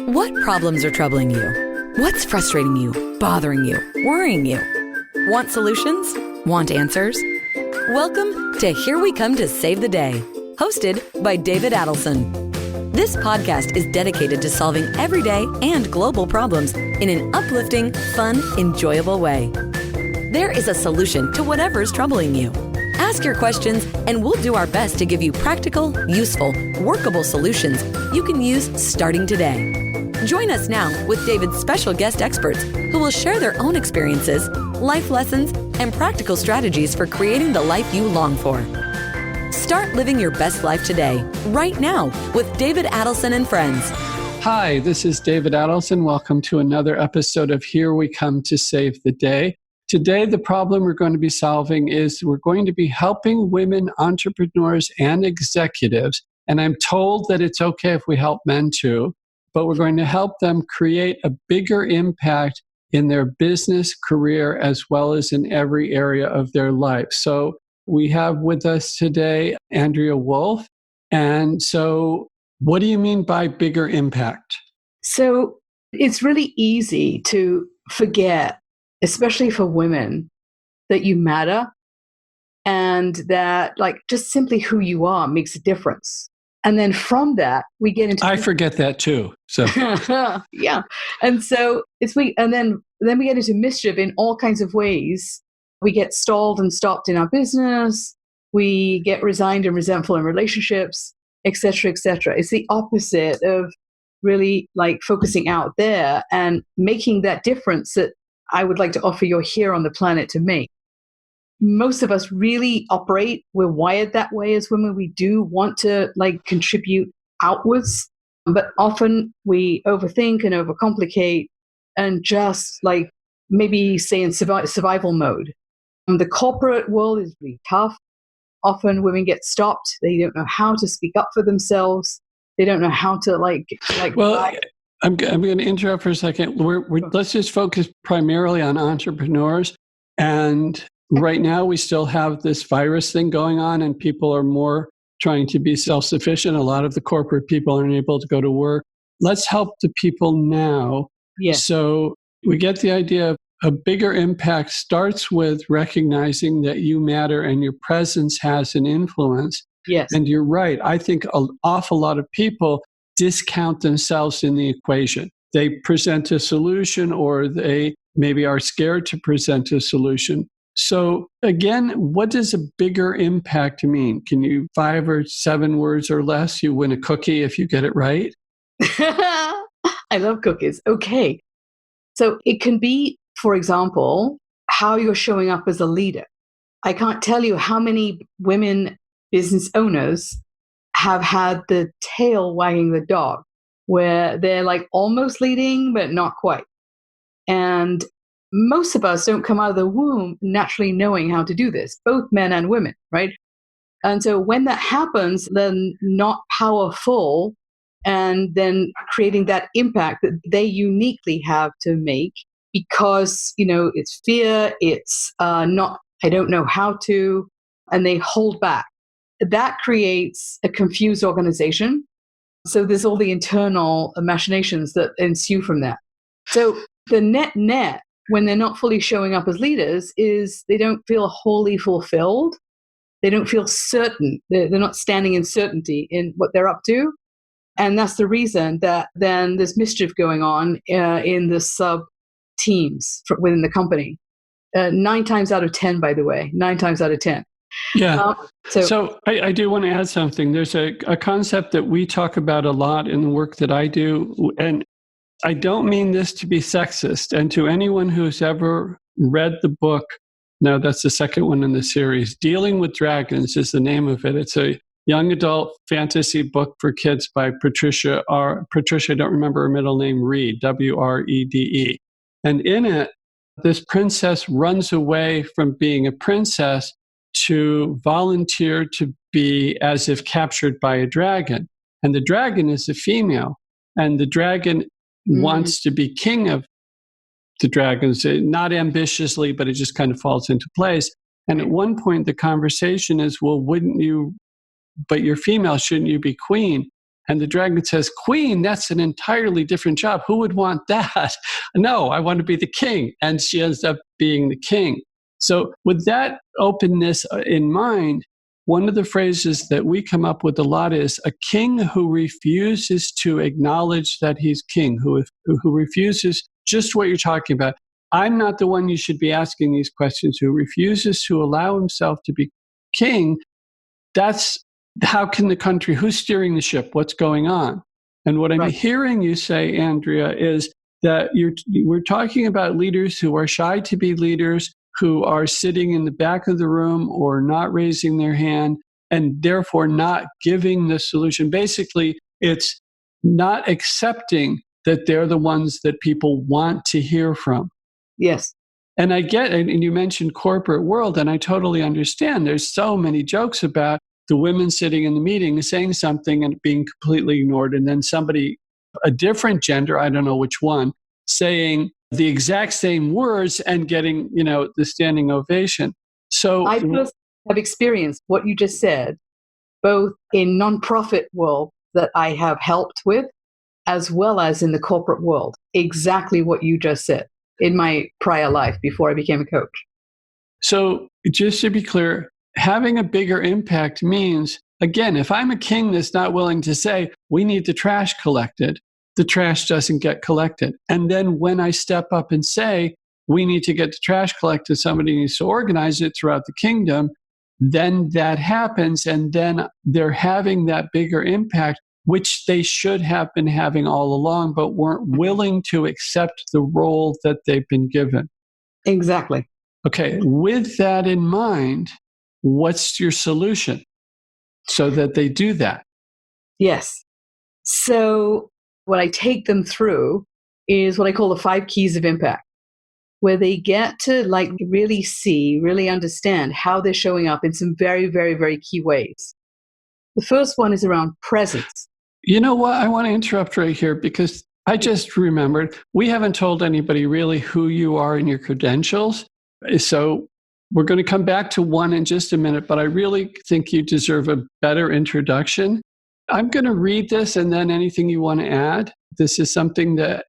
What problems are troubling you? What's frustrating you, bothering you, worrying you? Want solutions? Want answers? Welcome to Here We Come to Save the Day, hosted by David Adelson. This podcast is dedicated to solving everyday and global problems in an uplifting, fun, enjoyable way. There is a solution to whatever's troubling you. Ask your questions and we'll do our best to give you practical, useful, workable solutions you can use starting today. Join us now with David's special guest experts who will share their own experiences, life lessons, and practical strategies for creating the life you long for. Start living your best life today, right now, with David Adelson and friends. Hi, this is David Adelson. Welcome to another episode of Here We Come to Save the Day. Today, the problem we're going to be solving is we're going to be helping women entrepreneurs and executives. And I'm told that it's okay if we help men too, but we're going to help them create a bigger impact in their business, career, as well as in every area of their life. So we have with us today Andrea Woolf. And so what do you mean by bigger impact? So it's really easy to forget, especially for women, that you matter and that just simply who you are makes a difference. And then from that, we get into... I forget that too. So yeah. And so then we get into mischief in all kinds of ways. We get stalled and stopped in our business. We get resigned and resentful in relationships, et cetera, et cetera. It's the opposite of really focusing out there and making that difference that I would like to offer you here on the planet to make. Most of us really operate, we're wired that way as women. We do want to contribute outwards, but often we overthink and overcomplicate and just maybe stay in survival mode. The corporate world is really tough. Often women get stopped. They don't know how to speak up for themselves. They don't know how to Well, I'm going to interrupt for a second. Let's just focus primarily on entrepreneurs. And right now we still have this virus thing going on and people are more trying to be self-sufficient. A lot of the corporate people aren't able to go to work. Let's help the people now. Yes. So we get the idea of a bigger impact starts with recognizing that you matter and your presence has an influence. Yes. And you're right. I think an awful lot of people discount themselves in the equation. They present a solution or they maybe are scared to present a solution. So again, what does a bigger impact mean? Can you 5 or 7 words or less? You win a cookie if you get it right. I love cookies. Okay. So it can be, for example, how you're showing up as a leader. I can't tell you how many women business owners have had the tail wagging the dog, where they're almost leading, but not quite. And most of us don't come out of the womb naturally knowing how to do this, both men and women, right? And so when that happens, then not powerful, and then creating that impact that they uniquely have to make because, it's fear, it's not, I don't know how to, and they hold back. That creates a confused organization. So there's all the internal machinations that ensue from that. So the net, when they're not fully showing up as leaders, is they don't feel wholly fulfilled. They don't feel certain. They're not standing in certainty in what they're up to. And that's the reason that then there's mischief going on in the sub-teams within the company. 9 times out of 10, by the way, 9 times out of 10. Yeah. So I do want to add something. There's a concept that we talk about a lot in the work that I do. And I don't mean this to be sexist. And to anyone who's ever read the book, no, that's the second one in the series, Dealing with Dragons is the name of it. It's a young adult fantasy book for kids by Patricia, I don't remember her middle name, Reed, W-R-E-D-E. And in it, this princess runs away from being a princess to volunteer to be as if captured by a dragon. And the dragon is a female. And the dragon wants to be king of the dragons, not ambitiously, but it just kind of falls into place. And at one point, the conversation is, well, but you're female, shouldn't you be queen? And the dragon says, queen, that's an entirely different job. Who would want that? No, I want to be the king. And she ends up being the king. So with that openness in mind, one of the phrases that we come up with a lot is a king who refuses to acknowledge that he's king, who refuses just what you're talking about. I'm not the one you should be asking these questions, who refuses to allow himself to be king. That's how can the country, who's steering the ship? What's going on? And what I'm hearing you say, Andrea, is that we're talking about leaders who are shy to be leaders, who are sitting in the back of the room or not raising their hand, and therefore not giving the solution. Basically, it's not accepting that they're the ones that people want to hear from. Yes. And I get it, and you mentioned corporate world, and I totally understand. There's so many jokes about the women sitting in the meeting saying something and being completely ignored, and then somebody, a different gender, I don't know which one, saying the exact same words and getting, the standing ovation. So I personally have experienced what you just said, both in nonprofit world that I have helped with, as well as in the corporate world. Exactly what you just said in my prior life before I became a coach. So just to be clear, having a bigger impact means, again, if I'm a king that's not willing to say, we need the trash collected, the trash doesn't get collected. And then when I step up and say, we need to get the trash collected, somebody needs to organize it throughout the kingdom, then that happens. And then they're having that bigger impact, which they should have been having all along, but weren't willing to accept the role that they've been given. Exactly. Okay, with that in mind, what's your solution so that they do that? Yes. So what I take them through is what I call the 5 keys of impact, where they get to really see, really understand how they're showing up in some very, very, very key ways. The first one is around presence. You know what? I want to interrupt right here because I just remembered we haven't told anybody really who you are and your credentials. So we're going to come back to one in just a minute, but I really think you deserve a better introduction. I'm going to read this and then anything you want to add. This is something that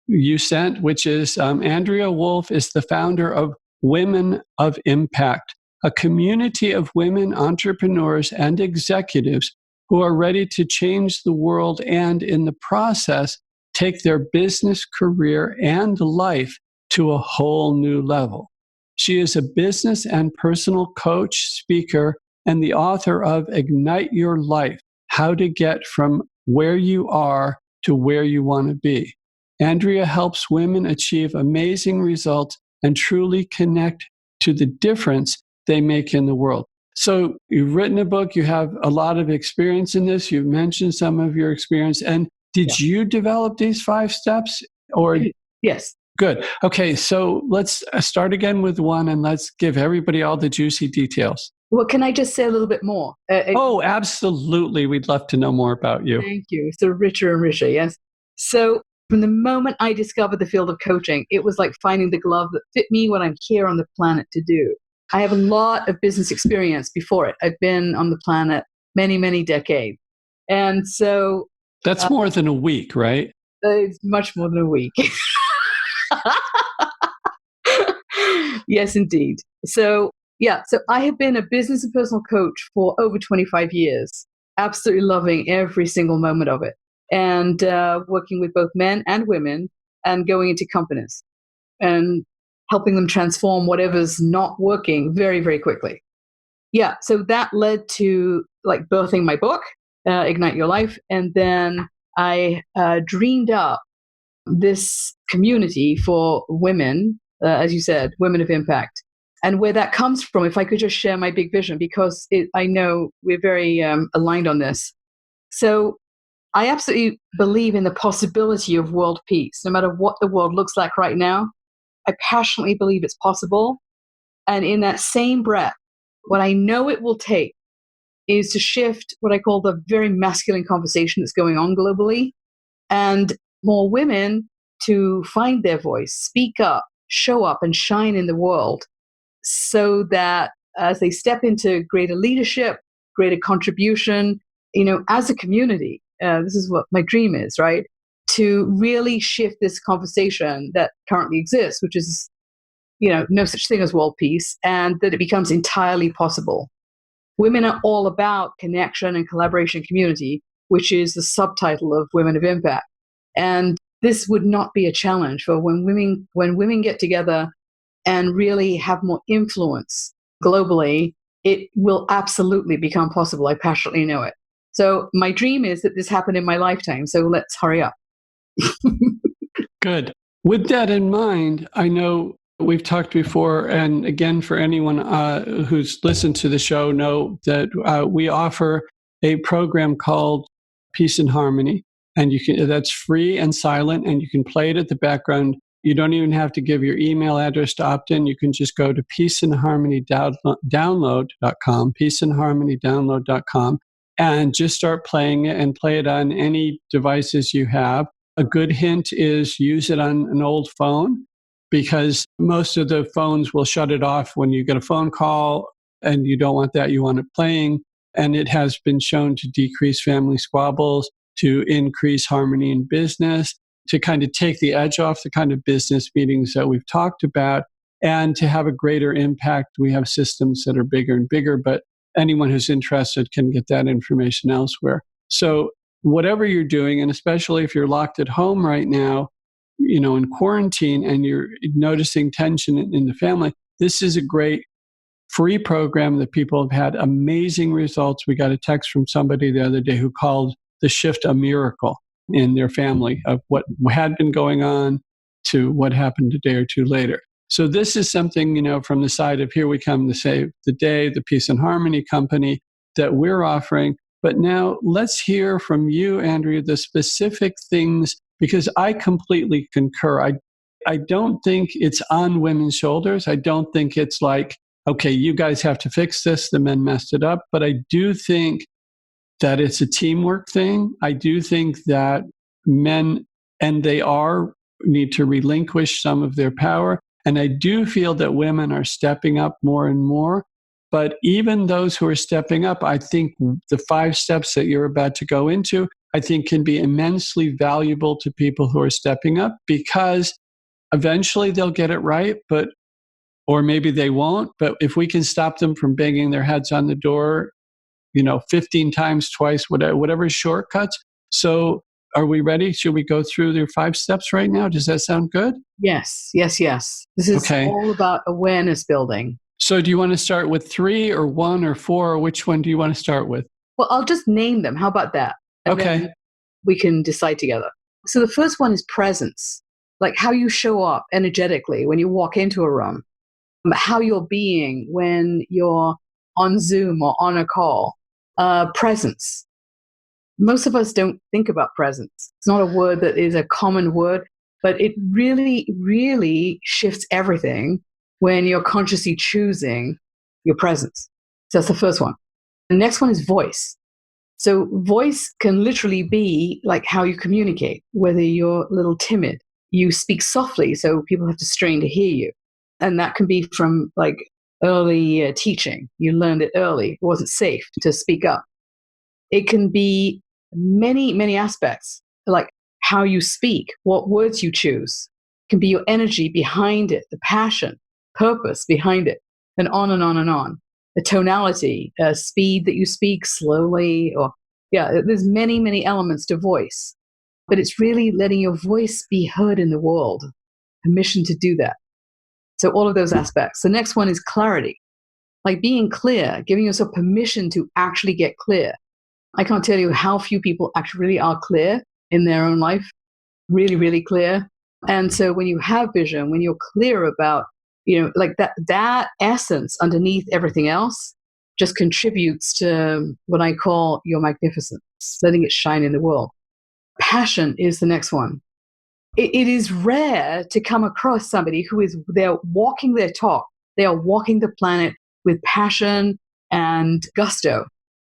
you sent, which is Andrea Woolf is the founder of Women of Impact, a community of women entrepreneurs and executives who are ready to change the world and, in the process, take their business, career, and life to a whole new level. She is a business and personal coach, speaker, and the author of Ignite Your Life, How to Get from Where You Are to Where You Want to Be. Andrea helps women achieve amazing results and truly connect to the difference they make in the world. So you've written a book, you have a lot of experience in this, you've mentioned some of your experience. And did you develop these 5 steps? Or Yes. Good. Okay, so let's start again with one and let's give everybody all the juicy details. Well, can I just say a little bit more? Oh, absolutely. We'd love to know more about you. Thank you. So richer and richer, yes. So from the moment I discovered the field of coaching, it was like finding the glove that fit me, what I'm here on the planet to do. I have a lot of business experience before it. I've been on the planet many, many decades. And so... That's more than a week, right? It's much more than a week. Yes, indeed. So I have been a business and personal coach for over 25 years, absolutely loving every single moment of it, and working with both men and women and going into companies and helping them transform whatever's not working very, very quickly. Yeah, so that led to birthing my book, Ignite Your Life, and then I dreamed up this community for women, as you said, women of impact. And where that comes from, if I could just share my big vision, because I know we're very aligned on this. So I absolutely believe in the possibility of world peace, no matter what the world looks like right now. I passionately believe it's possible. And in that same breath, what I know it will take is to shift what I call the very masculine conversation that's going on globally, and more women to find their voice, speak up, show up, and shine in the world, so that as they step into greater leadership, greater contribution, as a community, this is what my dream is, right? To really shift this conversation that currently exists, which is, no such thing as world peace, and that it becomes entirely possible. Women are all about connection and collaboration community, which is the subtitle of Women of Impact. And this would not be a challenge for when women get together and really have more influence globally, it will absolutely become possible. I passionately know it. So my dream is that this happened in my lifetime. So let's hurry up. Good. With that in mind, I know we've talked before, and again, for anyone who's listened to the show, know that we offer a program called Peace and Harmony, and that's free and silent, and you can play it at the background. You don't even have to give your email address to opt in. You can just go to peaceandharmonydownload.com, peaceandharmonydownload.com, and just start playing it and play it on any devices you have. A good hint is use it on an old phone, because most of the phones will shut it off when you get a phone call, and you don't want that. You want it playing. And it has been shown to decrease family squabbles, to increase harmony in business, to kind of take the edge off the kind of business meetings that we've talked about, and to have a greater impact. We have systems that are bigger and bigger, but anyone who's interested can get that information elsewhere. So whatever you're doing, and especially if you're locked at home right now, in quarantine, and you're noticing tension in the family, this is a great free program that people have had amazing results. We got a text from somebody the other day who called the shift a miracle in their family, of what had been going on to what happened a day or two later. So this is something, from the side of Here We Come to Save the Day, the Peace and Harmony Company, that we're offering. But now let's hear from you, Andrea, the specific things, because I completely concur. I don't think it's on women's shoulders. I don't think it's like, okay, you guys have to fix this, the men messed it up. But I do think that it's a teamwork thing. I do think that men, and need to relinquish some of their power. And I do feel that women are stepping up more and more. But even those who are stepping up, I think the 5 steps that you're about to go into, I think can be immensely valuable to people who are stepping up, because eventually they'll get it right, or maybe they won't. But if we can stop them from banging their heads on the door, 15 times, twice, whatever shortcuts. So are we ready? Should we go through their 5 steps right now? Does that sound good? Yes. This is all about awareness building. So do you want to start with 3 or 1 or 4, or which one do you want to start with? Well, I'll just name them. How about that? And okay. Then we can decide together. So the first one is presence, like how you show up energetically when you walk into a room, how you're being when you're on Zoom or on a call. Presence. Most of us don't think about presence. It's not a word that is a common word, but it really, really shifts everything when you're consciously choosing your presence. So that's the first one. The next one is voice. So voice can literally be like how you communicate, whether you're a little timid. You speak softly, so people have to strain to hear you. And that can be from like early teaching. You learned it early. It wasn't safe to speak up. It can be many, many aspects, like how you speak, what words you choose. It can be your energy behind it, the passion, purpose behind it, and on and on and on. The tonality, speed that you speak, slowly, there's many, many elements to voice. But it's really letting your voice be heard in the world, permission to do that. So all of those aspects. The next one is clarity, like being clear, giving yourself permission to actually get clear. I can't tell you how few people actually really are clear in their own life, really, really clear. And so when you have vision, when you're clear about, like that essence underneath everything else just contributes to what I call your magnificence, letting it shine in the world. Passion is the next one. It is rare to come across somebody they're walking their talk. They are walking the planet with passion and gusto.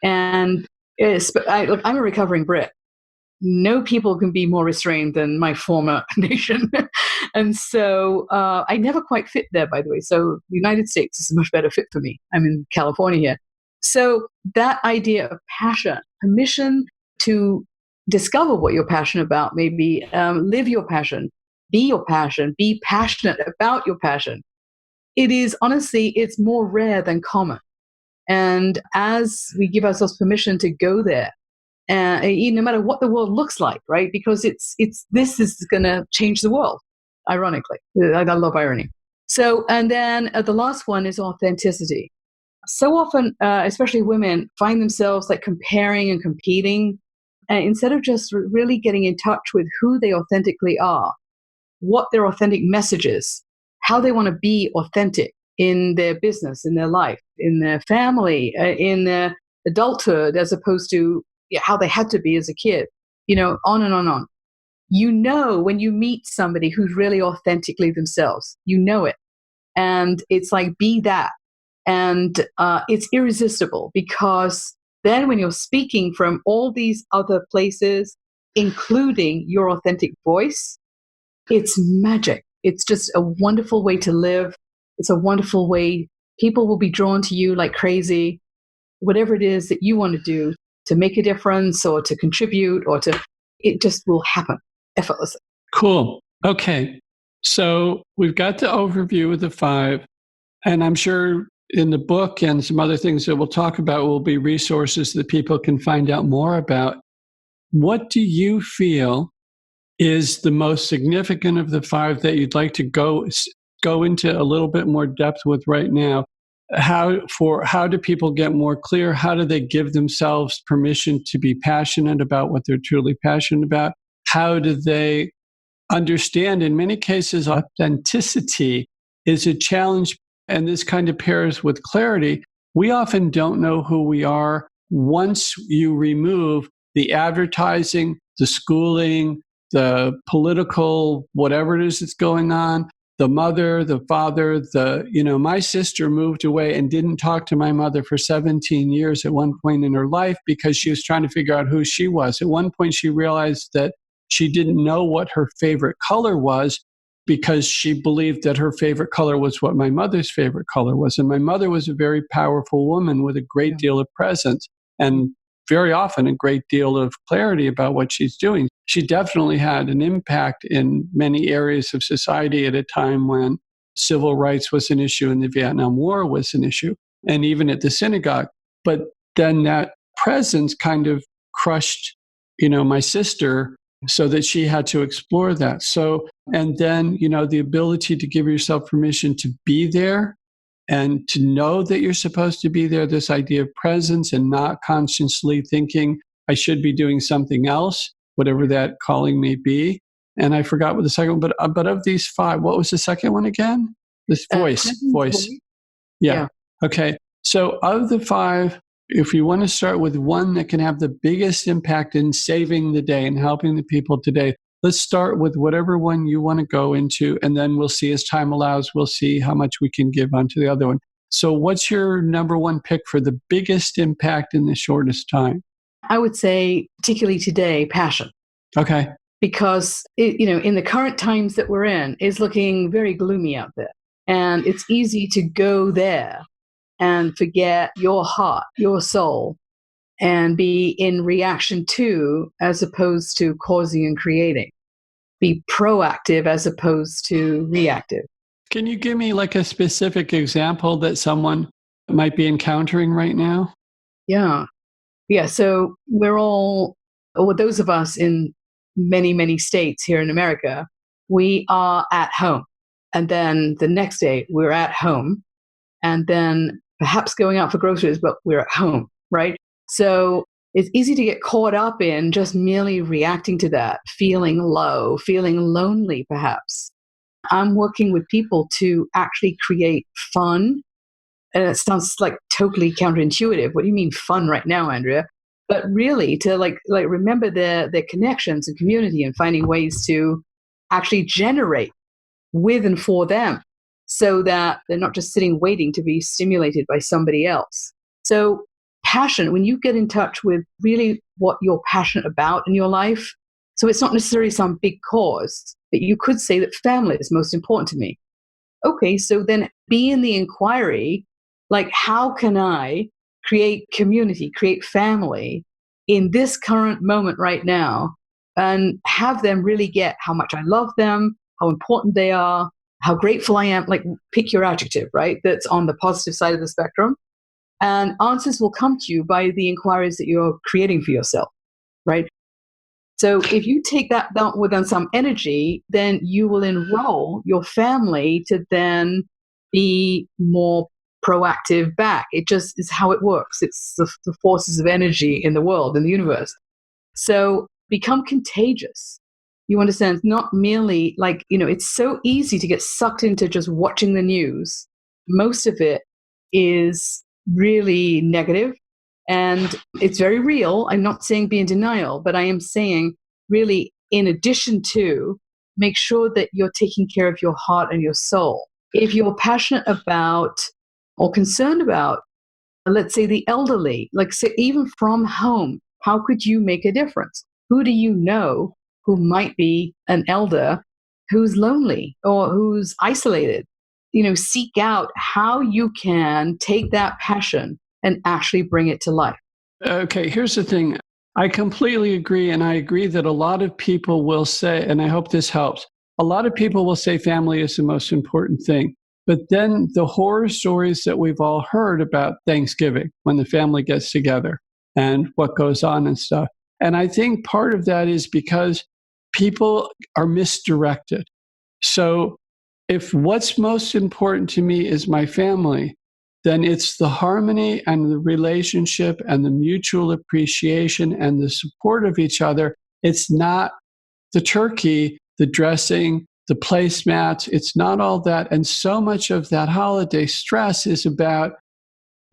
And I'm a recovering Brit. No people can be more restrained than my former nation. And so I never quite fit there, by the way. So the United States is a much better fit for me. I'm in California here. So that idea of passion, permission to discover what you're passionate about, maybe live your passion, be passionate about your passion. It is honestly, it's more rare than common. And as we give ourselves permission to go there, no matter what the world looks like, right? Because this is going to change the world, ironically. I love irony. So, and then the last one is authenticity. So often, especially women, find themselves like comparing and competing instead of just really getting in touch with who they authentically are, what their authentic message is, how they want to be authentic in their business, in their life, in their family, in their adulthood, as opposed to how they had to be as a kid, on and on and on. When you meet somebody who's really authentically themselves, it. And it's like, be that. And it's irresistible, because then when you're speaking from all these other places, including your authentic voice, it's magic. It's just a wonderful way to live. It's a wonderful way. People will be drawn to you like crazy. Whatever it is that you want to do to make a difference or to contribute it just will happen effortlessly. Cool. Okay. So we've got the overview of the 5, and I'm sure in the book and some other things that we'll talk about will be resources that people can find out more about. What do you feel is the most significant of the 5 that you'd like to go into a little bit more depth with right now? How do people get more clear? How do they give themselves permission to be passionate about what they're truly passionate about? How do they understand? In many cases, authenticity is a challenge, and this kind of pairs with clarity. We often don't know who we are once you remove the advertising, the schooling, the political, whatever it is that's going on, the mother, the father, my sister moved away and didn't talk to my mother for 17 years at one point in her life because she was trying to figure out who she was. At one point, she realized that she didn't know what her favorite color was because she believed that her favorite color was what my mother's favorite color was. And my mother was a very powerful woman with a great deal of presence and very often a great deal of clarity about what she's doing. She definitely had an impact in many areas of society at a time when civil rights was an issue and the Vietnam War was an issue, and even at the synagogue. But then that presence kind of crushed, my sister, so that she had to explore that. So, and then, the ability to give yourself permission to be there and to know that you're supposed to be there, this idea of presence and not consciously thinking, I should be doing something else, whatever that calling may be. And I forgot what the second one, but of these 5, what was the second one again? This voice. Yeah. Okay. So of the 5, if you want to start with one that can have the biggest impact in saving the day and helping the people today, let's start with whatever one you want to go into, and then we'll see as time allows, we'll see how much we can give onto the other one. So what's your number 1 pick for the biggest impact in the shortest time? I would say, particularly today, passion. Okay. Because, in the current times that we're in, it's looking very gloomy out there. And it's easy to go there and forget your heart, your soul, and be in reaction to as opposed to causing and creating. Be proactive as opposed to reactive. Can you give me like a specific example that someone might be encountering right now? Yeah. So we're all, or those of us in many, many states here in America, we are at home. And then the next day we're at home. And then perhaps going out for groceries, but we're at home, right? So it's easy to get caught up in just merely reacting to that, feeling low, feeling lonely, perhaps. I'm working with people to actually create fun. And it sounds like totally counterintuitive. What do you mean fun right now, Andrea? But really to like remember their connections and community and finding ways to actually generate with and for them so that they're not just sitting waiting to be stimulated by somebody else. So passion, when you get in touch with really what you're passionate about in your life, so it's not necessarily some big cause, but you could say that family is most important to me. Okay, so then be in the inquiry, like how can I create community, create family in this current moment right now, and have them really get how much I love them, how important they are, how grateful I am. Like, pick your adjective, right? That's on the positive side of the spectrum. And answers will come to you by the inquiries that you're creating for yourself, right? So if you take that with some energy, then you will enroll your family to then be more proactive back. It just is how it works. It's the forces of energy in the world, in the universe. So become contagious. You understand? It's not merely like, it's so easy to get sucked into just watching the news. Most of it is really negative, and it's very real. I'm not saying be in denial, but I am saying really, in addition to, make sure that you're taking care of your heart and your soul. If you're passionate about or concerned about, let's say, the elderly, like, say, even from home, how could you make a difference? Who do you know who might be an elder who's lonely or who's isolated? Seek out how you can take that passion and actually bring it to life. Okay, here's the thing. I completely agree. And I agree that a lot of people will say, and I hope this helps, a lot of people will say family is the most important thing. But then the horror stories that we've all heard about Thanksgiving, when the family gets together and what goes on and stuff. And I think part of that is because people are misdirected. So if what's most important to me is my family, then it's the harmony and the relationship and the mutual appreciation and the support of each other. It's not the turkey, the dressing, the placemats. It's not all that. And so much of that holiday stress is about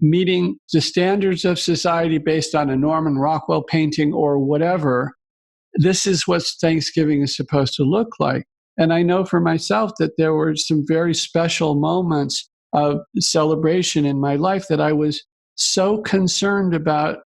meeting the standards of society based on a Norman Rockwell painting or whatever. This is what Thanksgiving is supposed to look like. And I know for myself that there were some very special moments of celebration in my life that I was so concerned about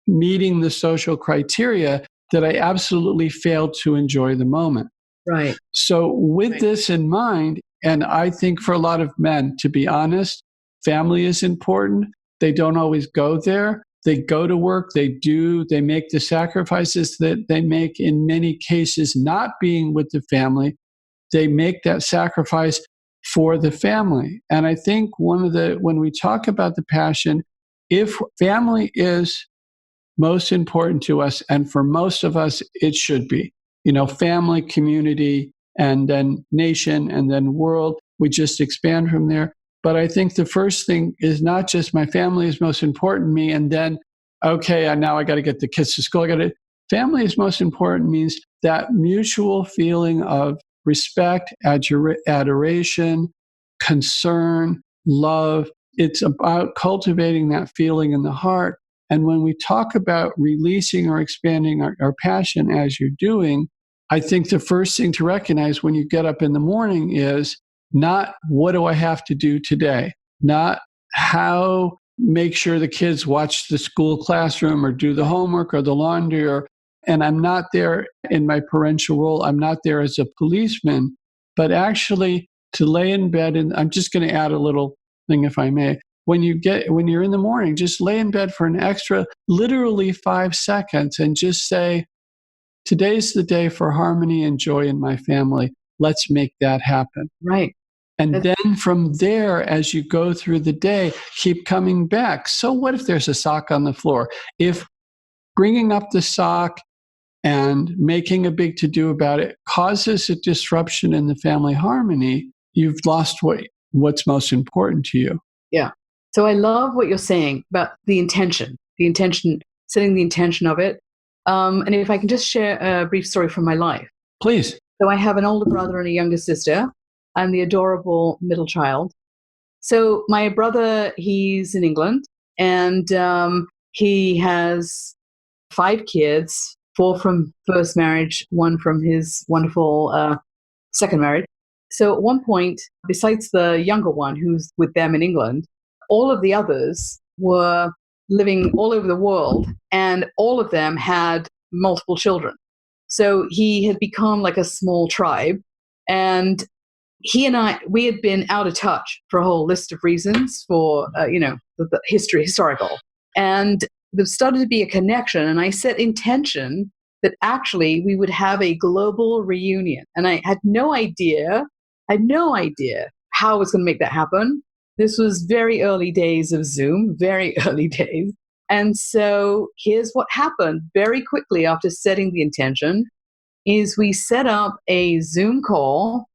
meeting the social criteria that I absolutely failed to enjoy the moment. Right. So with this in mind, and I think for a lot of men, to be honest, family is important. They don't always go there. They go to work. They make the sacrifices that they make in many cases, not being with the family. They make that sacrifice for the family. And I think when we talk about the passion, if family is most important to us, and for most of us, it should be, family, community, and then nation, and then world, we just expand from there. But I think the first thing is not just my family is most important to me, and then, okay, now I got to get the kids to school. Family is most important means that mutual feeling of respect, adoration, concern, love. It's about cultivating that feeling in the heart. And when we talk about releasing or expanding our passion as you're doing, I think the first thing to recognize when you get up in the morning is not what do I have to do today, not how make sure the kids watch the school classroom or do the homework or the laundry, and I'm not there in my parental role. I'm not there as a policeman, but actually to lay in bed. And I'm just going to add a little thing, if I may. When you're in the morning, just lay in bed for an extra, literally 5 seconds and just say, today's the day for harmony and joy in my family. Let's make that happen. Right. And then from there, as you go through the day, keep coming back. So what if there's a sock on the floor? If bringing up the sock and making a big to-do about it causes a disruption in the family harmony, you've lost what's most important to you. Yeah. So I love what you're saying about the intention, setting the intention of it. And if I can just share a brief story from my life. Please. So I have an older brother and a younger sister. I'm the adorable middle child. So my brother, he's in England, and he has 5 kids, 4 from first marriage, 1 from his wonderful second marriage. So at one point, besides the younger one who's with them in England, all of the others were living all over the world, and all of them had multiple children. So he had become like a small tribe, and he and we had been out of touch for a whole list of reasons for, the historical. And there started to be a connection, and I set intention that actually we would have a global reunion. And I had no idea how I was going to make that happen. This was very early days of Zoom, very early days. And so here's what happened very quickly after setting the intention is we set up a Zoom call,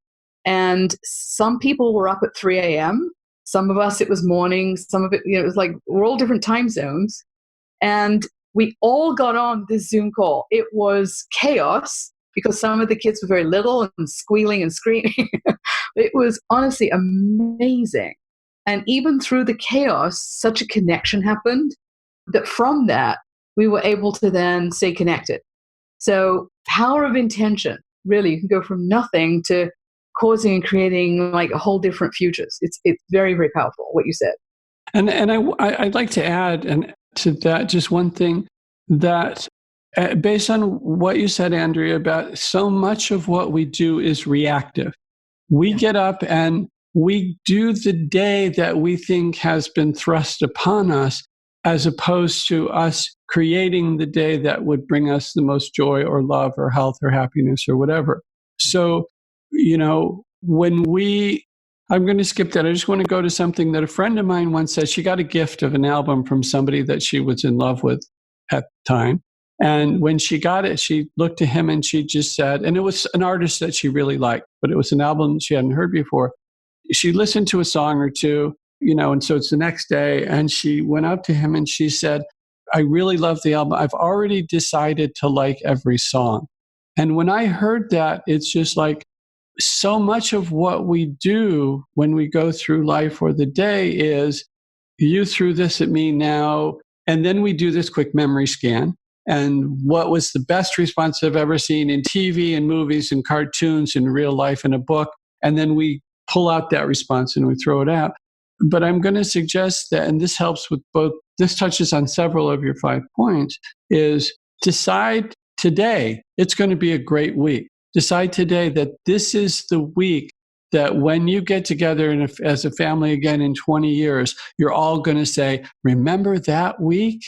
and some people were up at 3 a.m. Some of us, it was morning. Some of it, it was like, we're all different time zones. And we all got on this Zoom call. It was chaos because some of the kids were very little and squealing and screaming. It was honestly amazing. And even through the chaos, such a connection happened that from that, we were able to then stay connected. So power of intention, really, you can go from nothing to causing and creating like a whole different futures. It's very, very powerful, what you said. And I'd like to add to that just one thing that based on what you said, Andrea, about so much of what we do is reactive. We get up and we do the day that we think has been thrust upon us, as opposed to us creating the day that would bring us the most joy or love or health or happiness or whatever. So, I'm going to skip that. I just want to go to something that a friend of mine once said. She got a gift of an album from somebody that she was in love with at the time. And when she got it, she looked to him and she just said, and it was an artist that she really liked, but it was an album she hadn't heard before. She listened to a song or two, and so it's the next day. And she went up to him and she said, I really love the album. I've already decided to like every song. And when I heard that, it's just like, so much of what we do when we go through life or the day is you threw this at me now, and then we do this quick memory scan. And what was the best response I've ever seen in TV and movies and cartoons and real life in a book? And then we pull out that response and we throw it out. But I'm going to suggest that, and this helps with both, this touches on several of your 5 points, is decide today it's going to be a great week. Decide today that this is the week that when you get together as a family again in 20 years, you're all going to say, remember that week?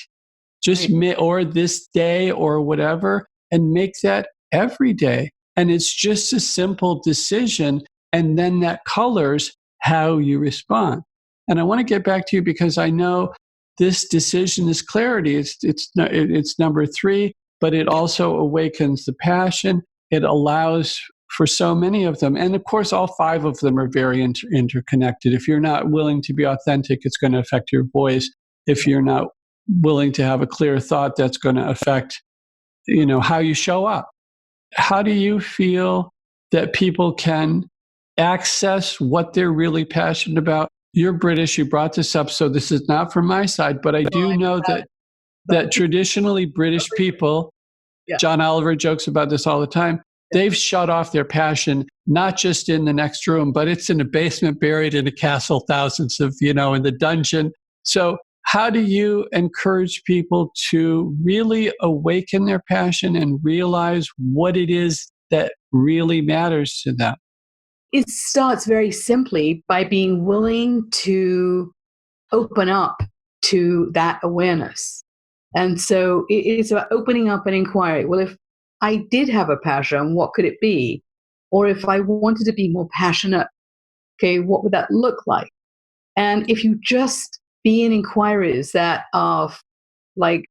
Or this day or whatever, and make that every day. And it's just a simple decision. And then that colors how you respond. And I want to get back to you because I know this decision is clarity. It's number 3, but it also awakens the passion. It allows for so many of them. And of course, all 5 of them are very interconnected. If you're not willing to be authentic, it's going to affect your voice. If you're not willing to have a clear thought, that's going to affect, how you show up. How do you feel that people can access what they're really passionate about? You're British, you brought this up, so this is not from my side, but I do know that traditionally British people, John Oliver jokes about this all the time, they've shut off their passion, not just in the next room, but it's in a basement buried in a castle, thousands of, in the dungeon. So how do you encourage people to really awaken their passion and realize what it is that really matters to them? It starts very simply by being willing to open up to that awareness. And so it's about opening up an inquiry. Well, if I did have a passion, what could it be? Or if I wanted to be more passionate, okay, what would that look like? And if you just be in inquiries that are like,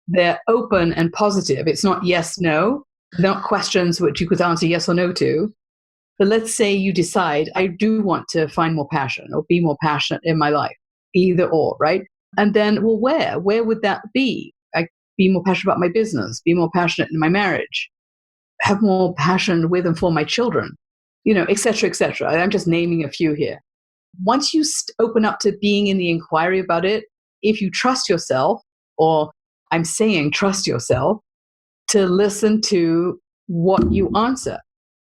they're open and positive, it's not yes, no, they're not questions which you could answer yes or no to. But let's say you decide, I do want to find more passion or be more passionate in my life, either or, right? And then, well, where would that be? I be more passionate about my business, be more passionate in my marriage, have more passion with and for my children, et cetera, et cetera. I'm just naming a few here. Once you open up to being in the inquiry about it, if you trust yourself, or I'm saying trust yourself, to listen to what you answer.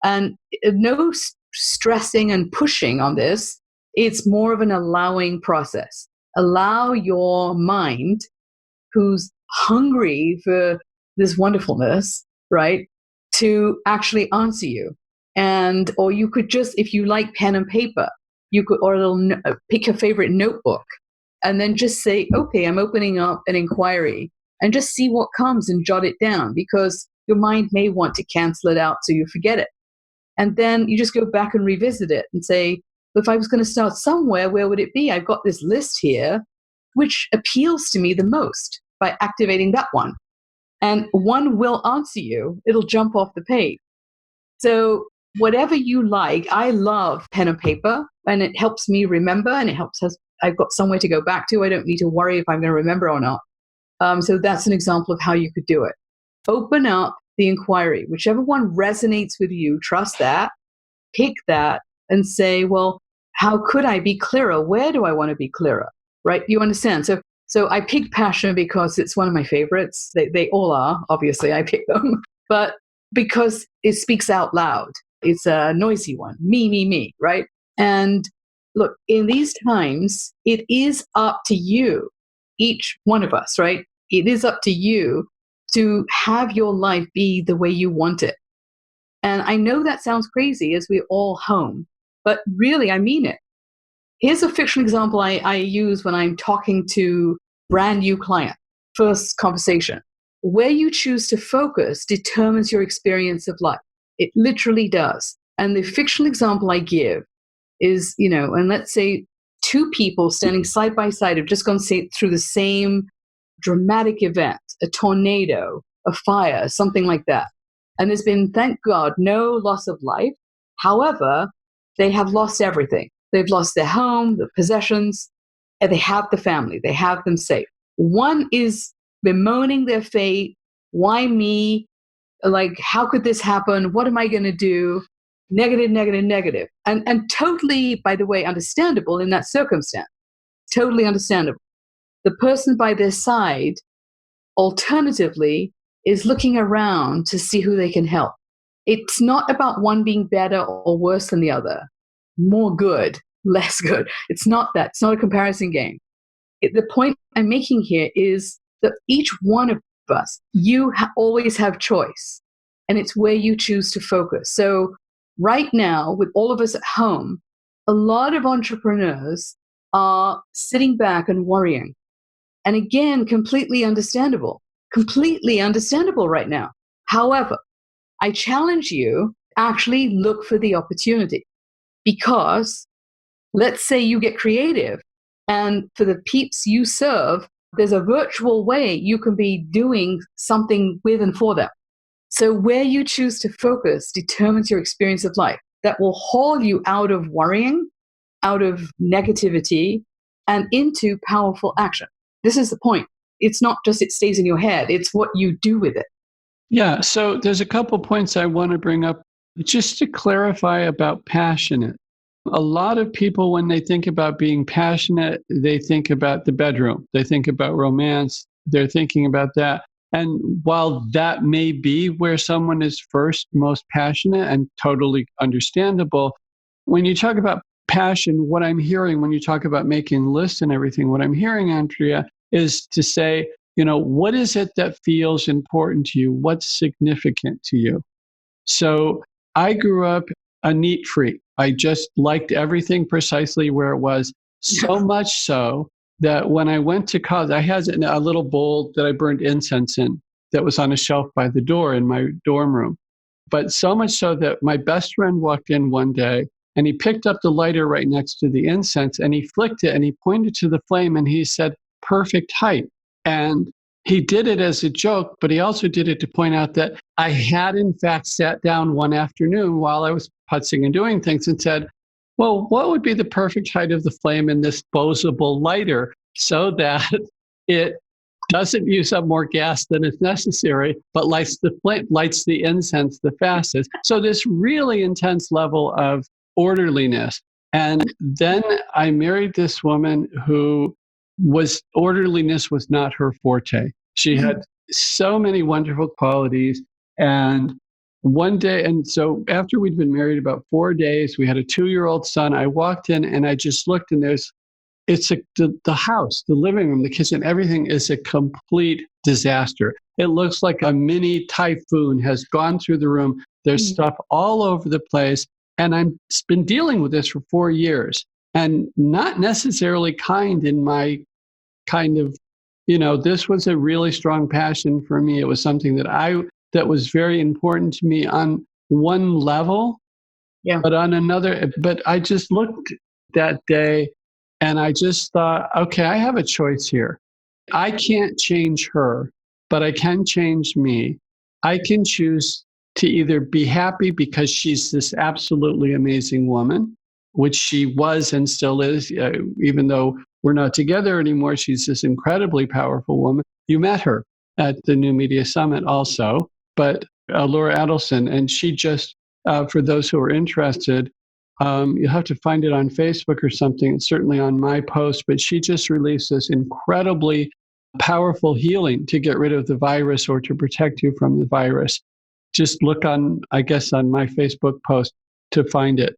And no stressing and pushing on this. It's more of an allowing process. Allow your mind, who's hungry for this wonderfulness, right, to actually answer you. Or you could just, if you like pen and paper, you could, pick your favorite notebook and then just say, okay, I'm opening up an inquiry and just see what comes and jot it down, because your mind may want to cancel it out so you forget it. And then you just go back and revisit it and say, if I was going to start somewhere, where would it be? I've got this list here, which appeals to me the most, by activating that one. And one will answer you. It'll jump off the page. So whatever you like, I love pen and paper, and it helps me remember, and it helps us. I've got somewhere to go back to. I don't need to worry if I'm going to remember or not. So that's an example of how you could do it. Open up the inquiry. Whichever one resonates with you, trust that, pick that, and say, well, how could I be clearer? Where do I want to be clearer? Right? You understand? So I picked passion because it's one of my favorites. They all are, obviously, I pick them. But because it speaks out loud. It's a noisy one. Me, right? And look, in these times, it is up to you, each one of us, right? It is up to you to have your life be the way you want it. And I know that sounds crazy as we're all home, but really, I mean it. Here's a fictional example I use when I'm talking to brand new client, first conversation. Where you choose to focus determines your experience of life. It literally does. And the fictional example I give is, and let's say two people standing side by side have just gone through the same dramatic event, a tornado, a fire, something like that. And there's been, thank God, no loss of life. However, they have lost everything. They've lost their home, the possessions, and they have the family. They have them safe. One is bemoaning their fate. Why me? Like, how could this happen? What am I going to do? Negative. And totally, by the way, understandable in that circumstance. Totally understandable. The person by their side, alternatively, is looking around to see who they can help. It's not about one being better or worse than the other. More good, less good. It's not that. It's not a comparison game. The point I'm making here is that each one of us, you always have choice, and it's where you choose to focus. So right now, with all of us at home, a lot of entrepreneurs are sitting back and worrying. And again, completely understandable right now. However, I challenge you, actually look for the opportunity, because let's say you get creative, and for the peeps you serve, there's a virtual way you can be doing something with and for them. So where you choose to focus determines your experience of life. That will haul you out of worrying, out of negativity, and into powerful action. This is the point. It's not just it stays in your head, it's what you do with it. Yeah, so there's a couple points I want to bring up just to clarify about passionate. A lot of people, when they think about being passionate, they think about the bedroom. They think about romance. They're thinking about that. And while that may be where someone is first most passionate and totally understandable, when you talk about passion, what I'm hearing when you talk about making lists and everything, what I'm hearing, Andrea, is to say, what is it that feels important to you? What's significant to you? So I grew up a neat freak. I just liked everything precisely where it was, so much so that when I went to college, I had a little bowl that I burned incense in that was on a shelf by the door in my dorm room. But so much so that my best friend walked in one day and he picked up the lighter right next to the incense and he flicked it and he pointed to the flame and he said, "Perfect height." And he did it as a joke, but he also did it to point out that I had in fact sat down one afternoon while I was putzing and doing things and said, well, what would be the perfect height of the flame in this disposable lighter so that it doesn't use up more gas than is necessary, but lights the incense the fastest. So this really intense level of orderliness. And then I married this woman who orderliness was not her forte. She had so many wonderful qualities. And one day, and so after we'd been married about 4 days, we had a 2-year-old son. I walked in and I just looked and the house, the living room, the kitchen, everything is a complete disaster. It looks like a mini typhoon has gone through the room. There's stuff all over the place. And I've been dealing with this for 4 years and not necessarily kind in my kind of this was a really strong passion for me. It was something that was very important to me on one level, but on another, but I just looked that day and I just thought, okay, I have a choice here. I can't change her, but I can change me. I can choose to either be happy because she's this absolutely amazing woman, which she was and still is, even though we're not together anymore. She's this incredibly powerful woman. You met her at the New Media Summit also, but Laura Adelson, and she just, for those who are interested, you'll have to find it on Facebook or something. It's certainly on my post, but she just released this incredibly powerful healing to get rid of the virus or to protect you from the virus. Just look on my Facebook post to find it.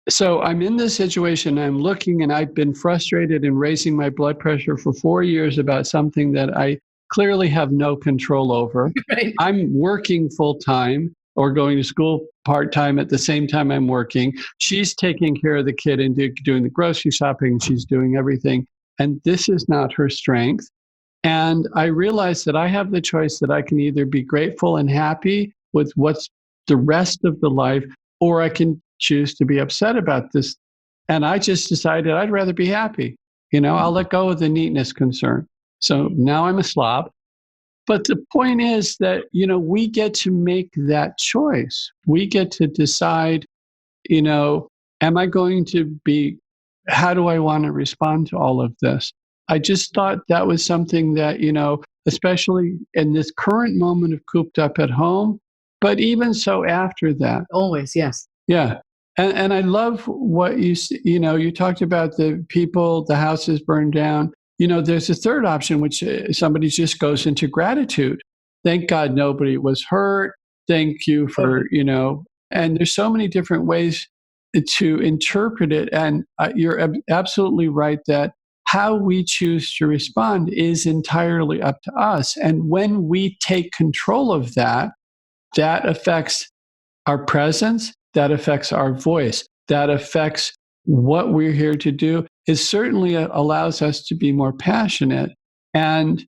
So I'm in this situation, I'm looking, and I've been frustrated in raising my blood pressure for 4 years about something that I clearly have no control over. Right. I'm working full time or going to school part time at the same time I'm working. She's taking care of the kid and doing the grocery shopping. She's doing everything. And this is not her strength. And I realized that I have the choice that I can either be grateful and happy with what's the rest of the life, or I can choose to be upset about this. And I just decided I'd rather be happy. I'll let go of the neatness concern. So now I'm a slob. But the point is that, we get to make that choice. We get to decide, am I going to be, how do I want to respond to all of this? I just thought that was something that, especially in this current moment of cooped up at home, but even so after that. Always, yes. Yeah. And I love what you talked about the houses burned down. There's a third option, which somebody just goes into gratitude. Thank God nobody was hurt. Thank you for, and there's so many different ways to interpret it. And you're absolutely right that how we choose to respond is entirely up to us. And when we take control of that, that affects our presence, that affects our voice, that affects what we're here to do. It certainly allows us to be more passionate. And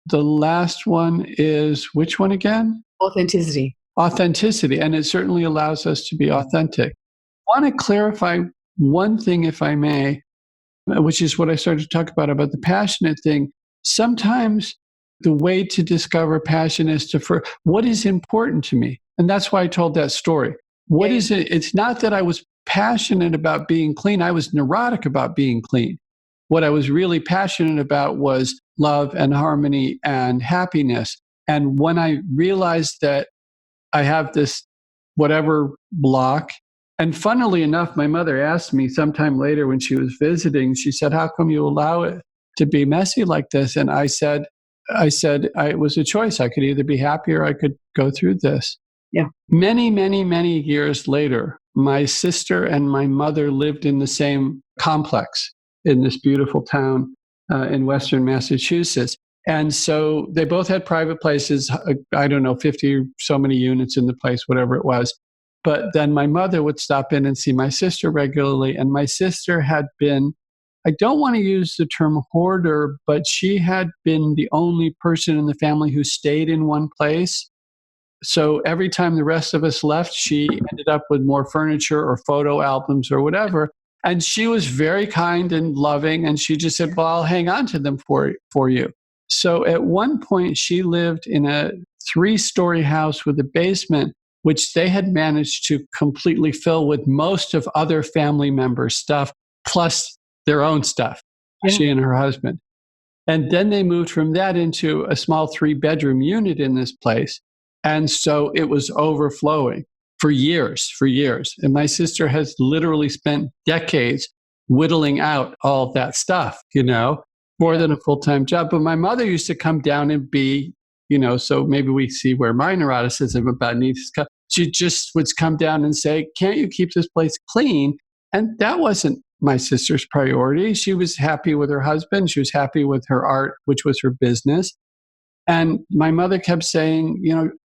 the last one is which one again? Authenticity. Authenticity. And it certainly allows us to be authentic. I want to clarify one thing, if I may, which is what I started to talk about the passionate thing. Sometimes the way to discover passion is for what is important to me. And that's why I told that story. What is it? It's not that I was passionate about being clean. I was neurotic about being clean. What I was really passionate about was love and harmony and happiness. And when I realized that I have this whatever block, and funnily enough, my mother asked me sometime later when she was visiting, she said, how come you allow it to be messy like this? And I said, it was a choice. I could either be happy or I could go through this. Yeah. Many, many, many years later, my sister and my mother lived in the same complex in this beautiful town in Western Massachusetts. And so they both had private places, 50 or so many units in the place, whatever it was. But then my mother would stop in and see my sister regularly. And my sister had been, I don't want to use the term hoarder, but she had been the only person in the family who stayed in one place. So every time the rest of us left, she ended up with more furniture or photo albums or whatever. And she was very kind and loving. And she just said, well, I'll hang on to them for you. So at one point, she lived in a 3-story house with a basement, which they had managed to completely fill with most of other family members' stuff, plus their own stuff, she and her husband. And then they moved from that into a small 3-bedroom unit in this place. And so it was overflowing for years. And my sister has literally spent decades whittling out all of that stuff, more than a full-time job. But my mother used to come down and be, so maybe we see where my neuroticism about needs to come. She just would come down and say, can't you keep this place clean? And that wasn't my sister's priority. She was happy with her husband. She was happy with her art, which was her business. And my mother kept saying,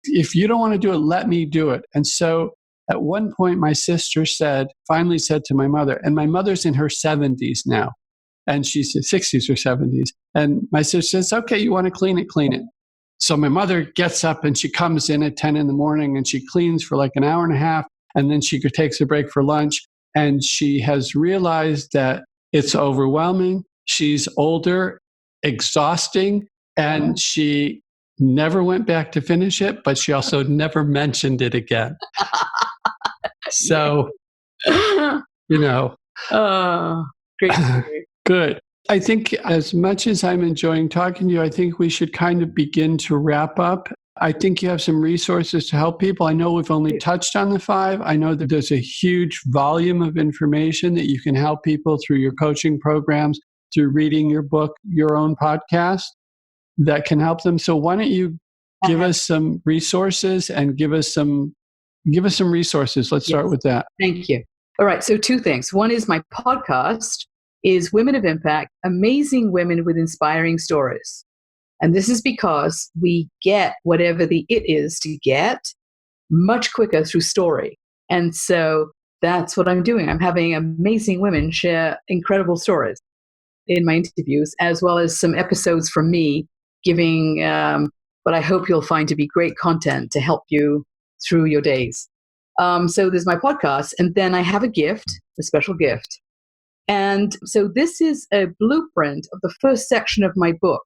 if you don't want to do it, let me do it. And so at one point, my sister finally said to my mother, and my mother's in her 70s now. and she's in 60s or 70s. And my sister says, okay, you want to clean it, clean it. So my mother gets up and she comes in at 10 in the morning and she cleans for like an hour and a half. And then she takes a break for lunch. And she has realized that it's overwhelming. She's older, exhausting, and she never went back to finish it, but she also never mentioned it again. So, Great story. Good. I think as much as I'm enjoying talking to you, I think we should kind of begin to wrap up. I think you have some resources to help people. I know we've only touched on the 5. I know that there's a huge volume of information that you can help people through your coaching programs, through reading your book, your own podcast that can help them. So why don't you give us some resources and give us some resources. Let's start with that. Thank you. All right. So 2 things. One is my podcast is Women of Impact, Amazing Women with Inspiring Stories. And this is because we get whatever the it is to get much quicker through story. And so that's what I'm doing. I'm having amazing women share incredible stories in my interviews, as well as some episodes from me giving what I hope you'll find to be great content to help you through your days. So there's my podcast, and then I have a gift, a special gift. And so this is a blueprint of the first section of my book.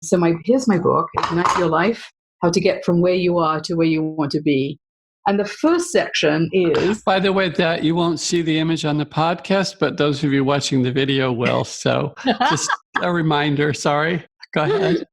So here's my book, Ignite Your Life, How to Get From Where You Are to Where You Want to Be. And the first section is... By the way, that you won't see the image on the podcast, but those of you watching the video will. So just a reminder, sorry. Go ahead.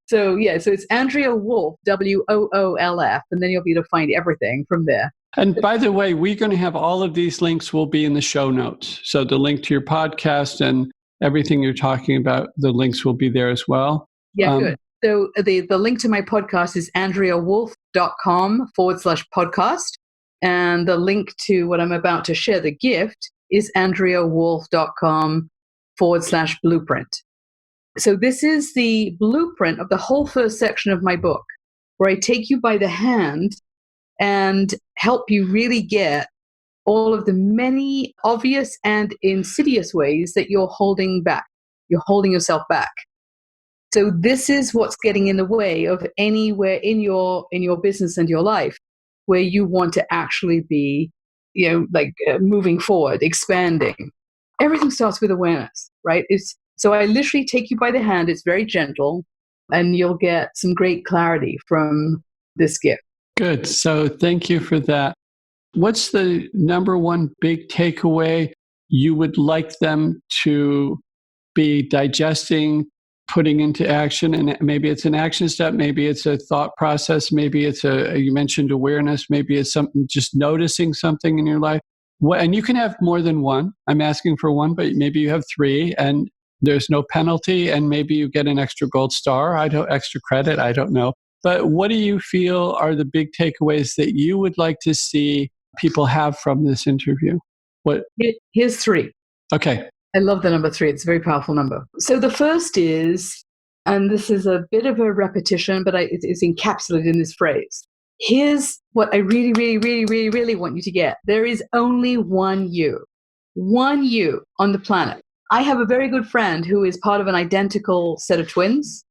So it's Andrea Woolf, WOOLF, and then you'll be able to find everything from there. And by the way, we're going to have all of these links will be in the show notes. So the link to your podcast and everything you're talking about, the links will be there as well. Yeah, good. So the link to my podcast is andreawoolf.com/podcast. And the link to what I'm about to share, the gift, is andreawoolf.com/blueprint. So this is the blueprint of the whole first section of my book, where I take you by the hand and help you really get all of the many obvious and insidious ways that you're holding back. You're holding yourself back. So this is what's getting in the way of anywhere in your business and your life where you want to actually be, moving forward, expanding. Everything starts with awareness, right? So I literally take you by the hand. It's very gentle, and you'll get some great clarity from this gift. Good. So thank you for that. What's the number one big takeaway you would like them to be digesting, putting into action? And maybe it's an action step, maybe it's a thought process, maybe it's you mentioned awareness, maybe it's something, just noticing something in your life. And you can have more than one. I'm asking for one, but maybe you have 3 and there's no penalty, and maybe you get an extra gold star, extra credit, I don't know. But what do you feel are the big takeaways that you would like to see people have from this interview? Here's 3. Okay. I love the number 3. It's a very powerful number. So the first is, and this is a bit of a repetition, but it's encapsulated in this phrase. Here's what I really, really, really, really, really want you to get. There is only one you on the planet. I have a very good friend who is part of an identical set of twins,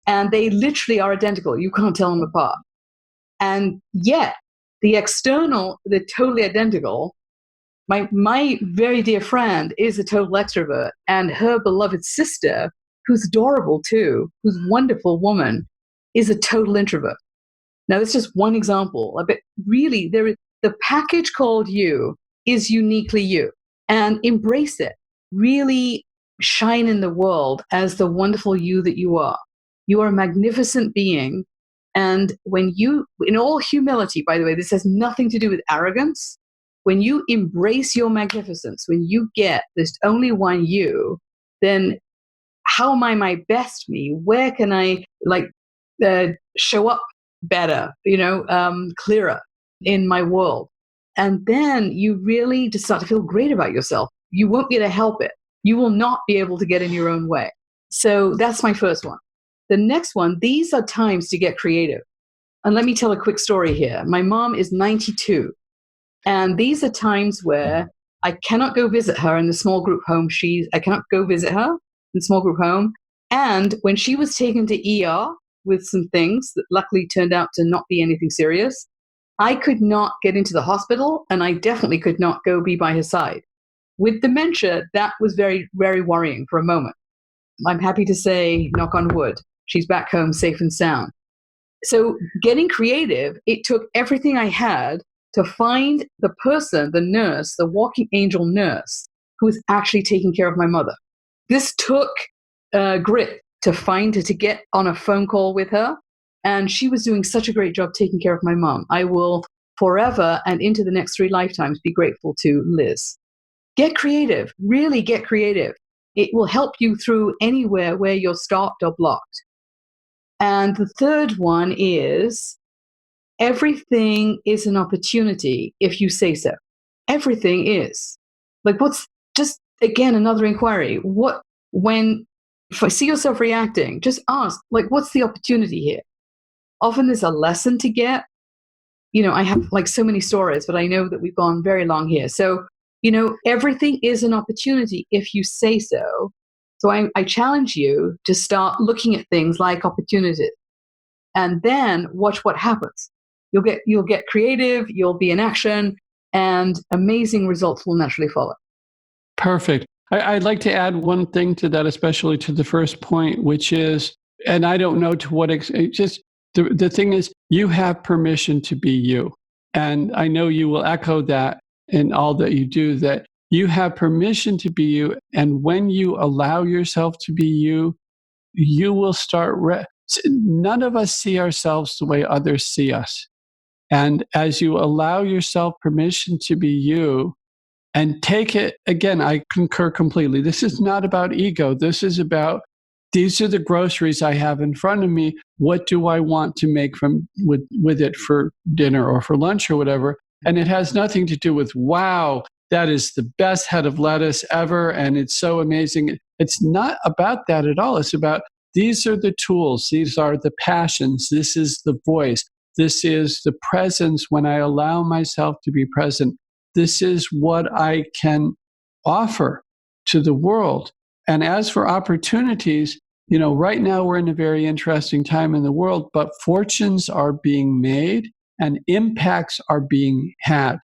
and they literally are identical. You can't tell them apart. And yet, the external, they're totally identical. My very dear friend is a total extrovert, and her beloved sister, who's adorable too, who's a wonderful woman, is a total introvert. Now, that's just one example. But really, the package called you is uniquely you, and embrace it. Really shine in the world as the wonderful you that you are. You are a magnificent being. And when you, in all humility, by the way, this has nothing to do with arrogance. When you embrace your magnificence, when you get this only one you, then how am I my best me? Where can I show up better, clearer in my world? And then you really just start to feel great about yourself. You won't be able to help it. You will not be able to get in your own way. So that's my first one. The next one, these are times to get creative. And let me tell a quick story here. My mom is 92. And these are times where I cannot go visit her in the small group home. I cannot go visit her in the small group home. And when she was taken to ER with some things that luckily turned out to not be anything serious, I could not get into the hospital, and I definitely could not go be by his side. With dementia, that was very, very worrying for a moment. I'm happy to say, knock on wood, she's back home safe and sound. So getting creative, it took everything I had to find the person, the nurse, the walking angel nurse, who was actually taking care of my mother. This took grit to find her, to get on a phone call with her. And she was doing such a great job taking care of my mom. I will forever and into the next 3 lifetimes be grateful to Liz. Get creative, really get creative. It will help you through anywhere where you're stopped or blocked. And the third one is everything is an opportunity if you say so. Everything is. Like, what's just, again, another inquiry. If I see yourself reacting, just ask, like, what's the opportunity here? Often there's a lesson to get. I have like so many stories, but I know that we've gone very long here. So, everything is an opportunity if you say so. So I challenge you to start looking at things like opportunities, and then watch what happens. You'll get creative, you'll be in action, and amazing results will naturally follow. Perfect. I'd like to add one thing to that, especially to the first point, which is, and I don't know to what extent, just the thing is, you have permission to be you. And I know you will echo that in all that you do, that you have permission to be you. And when you allow yourself to be you, you will start. None of us see ourselves the way others see us. And as you allow yourself permission to be you, and take it, again, I concur completely. This is not about ego. This is about, these are the groceries I have in front of me. What do I want to make with it for dinner or for lunch or whatever? And it has nothing to do with, wow, that is the best head of lettuce ever, and it's so amazing. It's not about that at all. It's about, these are the tools. These are the passions. This is the voice. This is the presence when I allow myself to be present. This is what I can offer to the world. And as for opportunities, right now we're in a very interesting time in the world, but fortunes are being made and impacts are being had.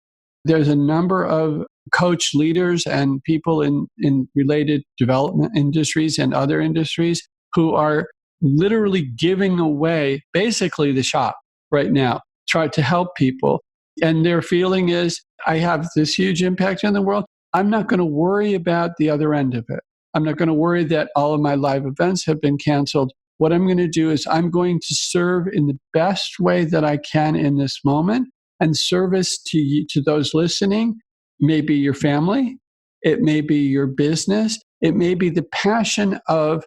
There's a number of coach leaders and people in related development industries and other industries who are literally giving away basically the shop right now, try to help people. And their feeling is, I have this huge impact on the world. I'm not going to worry about the other end of it. I'm not going to worry that all of my live events have been canceled. What I'm going to do is I'm going to serve in the best way that I can in this moment, and service to those listening. Maybe your family, it may be your business, it may be the passion of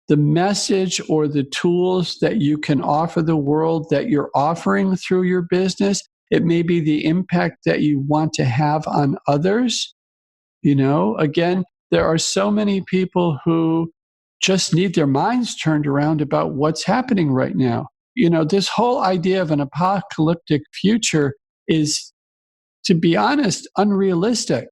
the message or the tools that you can offer the world that you're offering through your business. It may be the impact that you want to have on others. Again, there are so many people who just need their minds turned around about what's happening right now. This whole idea of an apocalyptic future is, to be honest, unrealistic.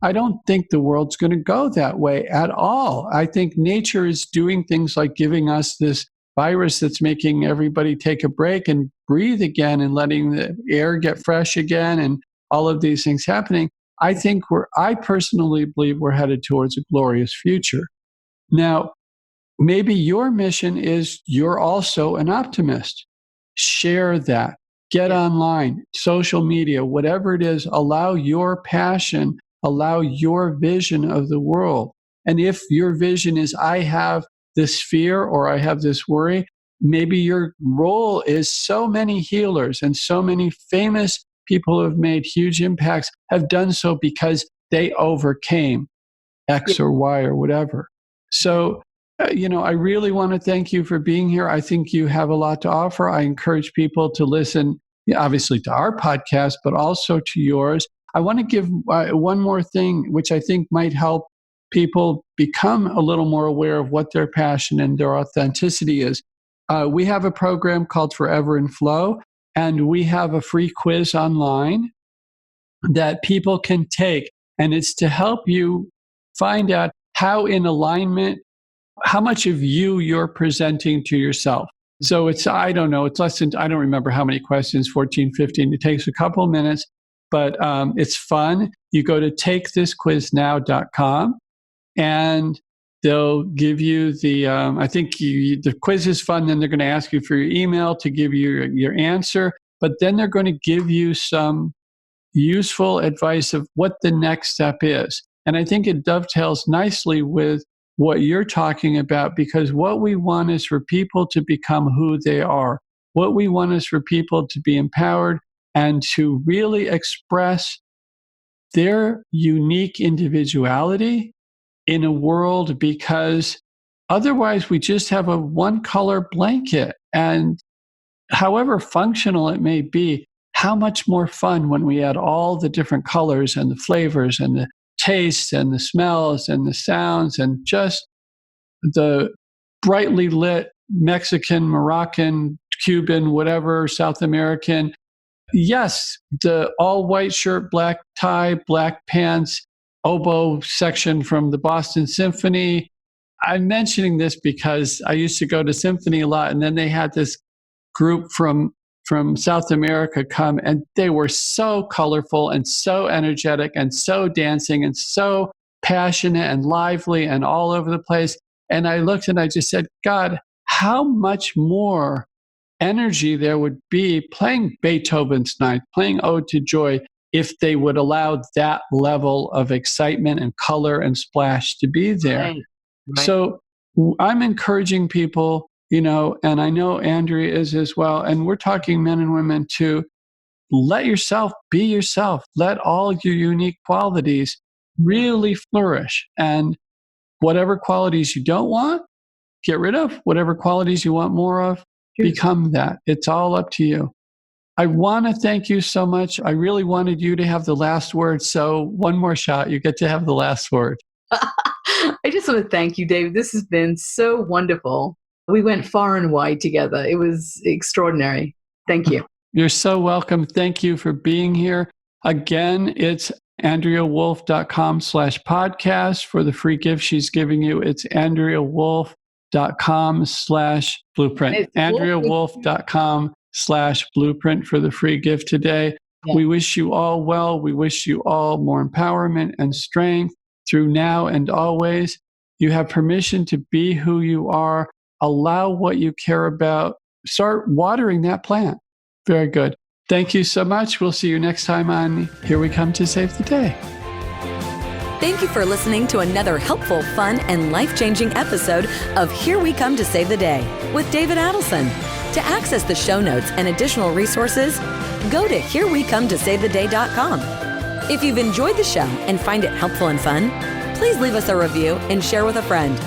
I don't think the world's going to go that way at all. I think nature is doing things like giving us this virus that's making everybody take a break and breathe again and letting the air get fresh again and all of these things happening. I personally believe we're headed towards a glorious future. Now, maybe your mission is you're also an optimist. Share that. Get online, social media, whatever it is, allow your passion, allow your vision of the world. And if your vision is, I have this fear or I have this worry, maybe your role is, so many healers and so many famous people who have made huge impacts have done so because they overcame X or Y or whatever. So, I really want to thank you for being here. I think you have a lot to offer. I encourage people to listen, obviously, to our podcast, but also to yours. I want to give one more thing, which I think might help people become a little more aware of what their passion and their authenticity is. We have a program called Forever in Flow, and we have a free quiz online that people can take. And it's to help you find out how in alignment, how much of you're presenting to yourself. So it's, I don't know, it's less than, I don't remember how many questions, 14, 15. It takes a couple of minutes, but it's fun. You go to takethisquiznow.com and they'll give you the, the quiz is fun. Then they're going to ask you for your email to give you your answer, but then they're going to give you some useful advice of what the next step is. And I think it dovetails nicely with what you're talking about, because what we want is for people to become who they are. What we want is for people to be empowered and to really express their unique individuality in a world, because otherwise we just have a one color blanket. And however functional it may be, how much more fun when we add all the different colors and the flavors and the tastes and the smells and the sounds and just the brightly lit Mexican, Moroccan, Cuban, whatever, South American. Yes, the all white shirt, black tie, black pants, oboe section from the Boston Symphony. I'm mentioning this because I used to go to symphony a lot, and then they had this group from South America come, and they were so colorful and so energetic and so dancing and so passionate and lively and all over the place. And I looked and I just said, God, how much more energy there would be playing Beethoven's Ninth, playing Ode to Joy, if they would allow that level of excitement and color and splash to be there. Right. So I'm encouraging people, and I know Andrea is as well, and we're talking men and women, to let yourself be yourself. Let all your unique qualities really flourish. And whatever qualities you don't want, get rid of. Whatever qualities you want more of, become that. It's all up to you. I want to thank you so much. I really wanted you to have the last word. So one more shot. You get to have the last word. I just want to thank you, David. This has been so wonderful. We went far and wide together. It was extraordinary. Thank you. You're so welcome. Thank you for being here. Again, it's AndreaWolf.com/podcast for the free gift she's giving you. It's AndreaWolf.com/blueprint. AndreaWolf.com/blueprint for the free gift today. Yeah. We wish you all well. We wish you all more empowerment and strength through now and always. You have permission to be who you are. Allow what you care about. Start watering that plant. Very good. Thank you so much. We'll see you next time on Here We Come to Save the Day. Thank you for listening to another helpful, fun, and life-changing episode of Here We Come to Save the Day with David Adelson. To access the show notes and additional resources, go to herewecometosavetheday.com. If you've enjoyed the show and find it helpful and fun, please leave us a review and share with a friend.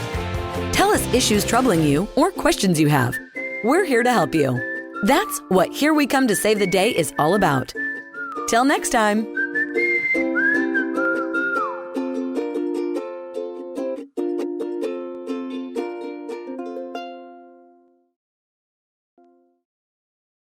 Tell us issues troubling you or questions you have. We're here to help you. That's what Here We Come to Save the Day is all about. Till next time.